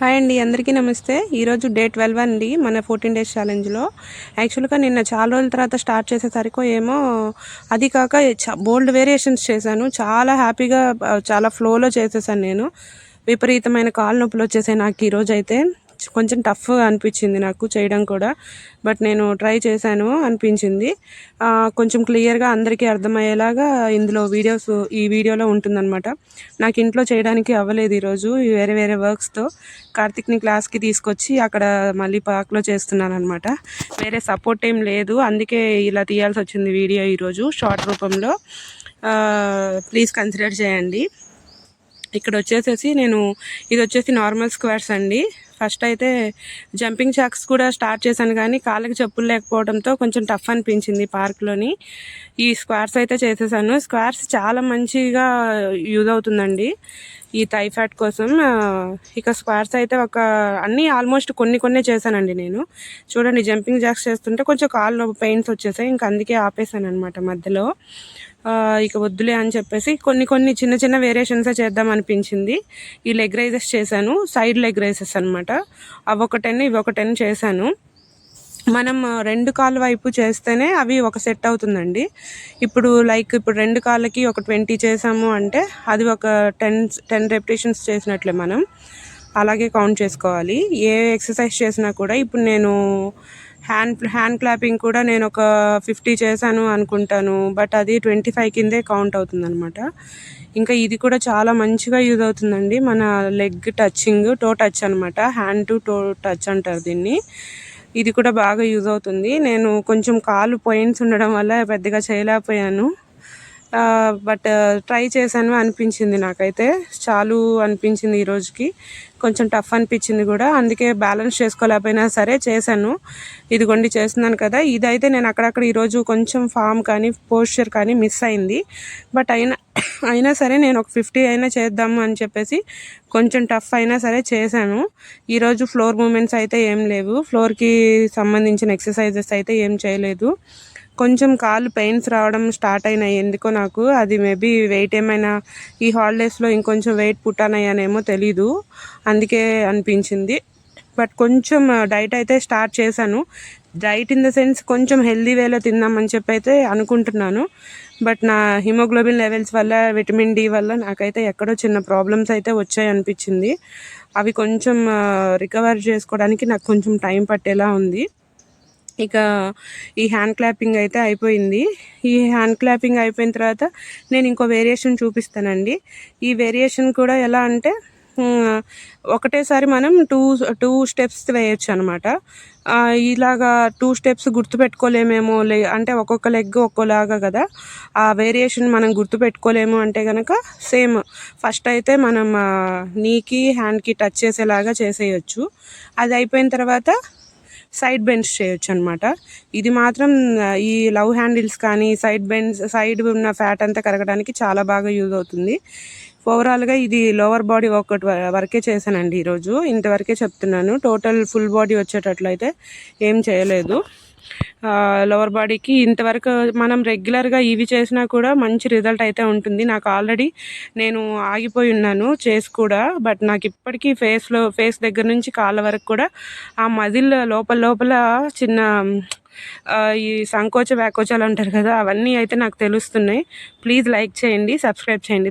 Hi అండి, అందరికీ నమస్తే. ఈరోజు డే 12 అండి మన 14 డేస్ ఛాలెంజ్లో. యాక్చువల్గా నిన్న చాలా రోజుల తర్వాత స్టార్ట్ చేసేసరికి ఏమో అది కాక బోల్డ్ వేరియేషన్స్ చేశాను. చాలా హ్యాపీగా చాలా ఫ్లోలో చేసేసాను నేను. విపరీతమైన కాలు నొప్పులు వచ్చేసాయి నాకు ఈరోజు అయితే. కొంచెం టఫ్గా అనిపించింది నాకు చేయడం కూడా, బట్ నేను ట్రై చేశాను అనిపించింది. కొంచెం క్లియర్గా అందరికీ అర్థమయ్యేలాగా ఇందులో ఈ వీడియోలో ఉంటుందన్నమాట. నాకు ఇంట్లో చేయడానికి అవ్వలేదు ఈరోజు, వేరే వేరే వర్క్స్తో. కార్తిక్ని క్లాస్కి తీసుకొచ్చి అక్కడ మళ్ళీ పార్క్లో చేస్తున్నాను అనమాట. వేరే సపోర్ట్ ఏం లేదు, అందుకే ఇలా తీయాల్సి వచ్చింది వీడియో ఈరోజు షార్ట్ రూపంలో. ప్లీజ్ కన్సిడర్ చేయండి. ఇక్కడ వచ్చేసేసి ఇది వచ్చేసి నార్మల్ స్క్వేర్స్ అండి. ఫస్ట్ అయితే జంపింగ్ జాక్స్ కూడా స్టార్ట్ చేశాను, కానీ కాళ్ళకి చెప్పులు లేకపోవడంతో కొంచెం టఫ్ అనిపించింది పార్క్లోని. ఈ స్క్వేర్స్ అయితే చేసేసాను. స్క్వేర్స్ చాలా మంచిగా యూజ్ అవుతుందండి ఈ థై ఫ్యాట్ కోసం. ఇక స్క్వేర్స్ అయితే అన్నీ ఆల్మోస్ట్ కొన్ని చేశానండి నేను. చూడండి, జంపింగ్ జాక్స్ చేస్తుంటే కొంచెం కాళ్ళు పెయిన్స్ వచ్చేసాయి, ఇంకా అందుకే ఆపేసాను అనమాట మధ్యలో. ఇక వద్దులే అని చెప్పేసి కొన్ని చిన్న వేరియేషన్సే చేద్దాం అనిపించింది. ఈ లెగ్ రైజెస్ చేశాను, సైడ్ లెగ్ రైజెస్ అనమాట. అవి ఒక 10 ఇవి ఒక 10 చేశాను. మనం 2 కాళ్ళ వైపు చేస్తేనే అవి ఒక సెట్ అవుతుందండి. ఇప్పుడు రెండు కాళ్ళకి ఒక 20 చేసాము అంటే అది ఒక 10 రెపిటేషన్స్ చేసినట్లే మనం. అలాగే కౌంట్ చేసుకోవాలి ఏ ఎక్సర్సైజ్ చేసినా కూడా. ఇప్పుడు నేను హ్యాండ్ క్లాపింగ్ కూడా నేను ఒక 50 చేశాను అనుకుంటాను, బట్ అది 25 కిందే కౌంట్ అవుతుందన్నమాట. ఇంకా ఇది కూడా చాలా మంచిగా యూజ్ అవుతుందండి. మన లెగ్ టచింగ్, టో టచ్ అనమాట. హ్యాండ్ టు టో టచ్ అంటారు దీన్ని. ఇది కూడా బాగా యూజ్ అవుతుంది. నేను కొంచెం కాలు పాయింట్స్ ఉండడం వల్ల పెద్దగా చేయలేకపోయాను, బట్ ట్రై చేశాను. అనిపించింది నాకైతే చాలు అనిపించింది ఈరోజుకి. కొంచెం టఫ్ అనిపించింది కూడా, అందుకే బ్యాలెన్స్ చేసుకోలేకపోయినా సరే చేశాను. ఇదిగోండి చేస్తున్నాను కదా. ఇదైతే నేను అక్కడక్కడ ఈరోజు కొంచెం ఫామ్ కానీ పోస్చర్ కానీ మిస్ అయింది, బట్ అయినా సరే నేను ఒక 50 అయినా చేద్దాము అని చెప్పేసి కొంచెం టఫ్ అయినా సరే చేశాను. ఈరోజు ఫ్లోర్ మూమెంట్స్ అయితే ఏం లేవు, ఫ్లోర్కి సంబంధించిన ఎక్సర్సైజెస్ అయితే ఏం చేయలేదు. కొంచెం కాళ్ళు పెయిన్స్ రావడం స్టార్ట్ అయినాయి ఎందుకో నాకు. అది మేబీ వెయిట్ ఏమైనా ఈ హాలిడేస్లో ఇంకొంచెం వెయిట్ పుట్టానయ్యానేమో తెలీదు, అందుకే అనిపించింది. బట్ కొంచెం డైట్ అయితే స్టార్ట్ చేశాను. డైట్ ఇన్ ద సెన్స్ కొంచెం హెల్దీ వేలో తిందామని చెప్పి అయితే అనుకుంటున్నాను. బట్ నా హిమోగ్లోబిన్ లెవెల్స్ వల్ల, విటమిన్ డి వల్ల నాకైతే ఎక్కడో చిన్న ప్రాబ్లమ్స్ అయితే వచ్చాయి అనిపించింది. అవి కొంచెం రికవర్ చేసుకోవడానికి నాకు కొంచెం టైం పట్టేలా ఉంది. ఇక ఈ హ్యాండ్ క్లాపింగ్ అయితే అయిపోయింది. ఈ హ్యాండ్ క్లాపింగ్ అయిపోయిన తర్వాత నేను ఇంకో వేరియేషన్ చూపిస్తానండి. ఈ వేరియేషన్ కూడా ఎలా అంటే, ఒకటేసారి మనం టూ స్టెప్స్ వేయచ్చు అనమాట. ఇలాగా 2 స్టెప్స్ గుర్తుపెట్టుకోలేమేమో, అంటే ఒక్కొక్క లెగ్ ఒక్కోలాగా కదా. ఆ వేరియేషన్ మనం గుర్తుపెట్టుకోలేము అంటే కనుక సేమ్ ఫస్ట్ అయితే మనం నీకి హ్యాండ్కి టచ్ చేసేలాగా చేసేయచ్చు. అది అయిపోయిన తర్వాత సైడ్ బెండ్స్ చేయొచ్చు అనమాట. ఇది మాత్రం ఈ లవ్ హ్యాండిల్స్ కానీ సైడ్ ఉన్న ఫ్యాట్ అంతా కరగడానికి చాలా బాగా యూజ్ అవుతుంది. ఓవరాల్గా ఇది లోవర్ బాడీ ఒకటి వరకే చేశానండి ఈరోజు, ఇంతవరకే చెప్తున్నాను. టోటల్ ఫుల్ బాడీ వచ్చేటట్లయితే ఏం చేయలేదు. లోవర్ బాడీకి ఇంతవరకు మనం రెగ్యులర్గా ఇవి చేసినా కూడా మంచి రిజల్ట్ అయితే ఉంటుంది. నాకు ఆల్రెడీ నేను ఆగిపోయి ఉన్నాను చేసి కూడా, బట్ నాకు ఇప్పటికీ ఫేస్ దగ్గర నుంచి కాళ్ళ వరకు కూడా ఆ మజిల్ లోపల చిన్న ఈ సంకోచ వ్యాకోచాలు అంటారు కదా, అవన్నీ అయితే నాకు తెలుస్తున్నాయి. ప్లీజ్ లైక్ చేయండి, సబ్స్క్రైబ్ చేయండి.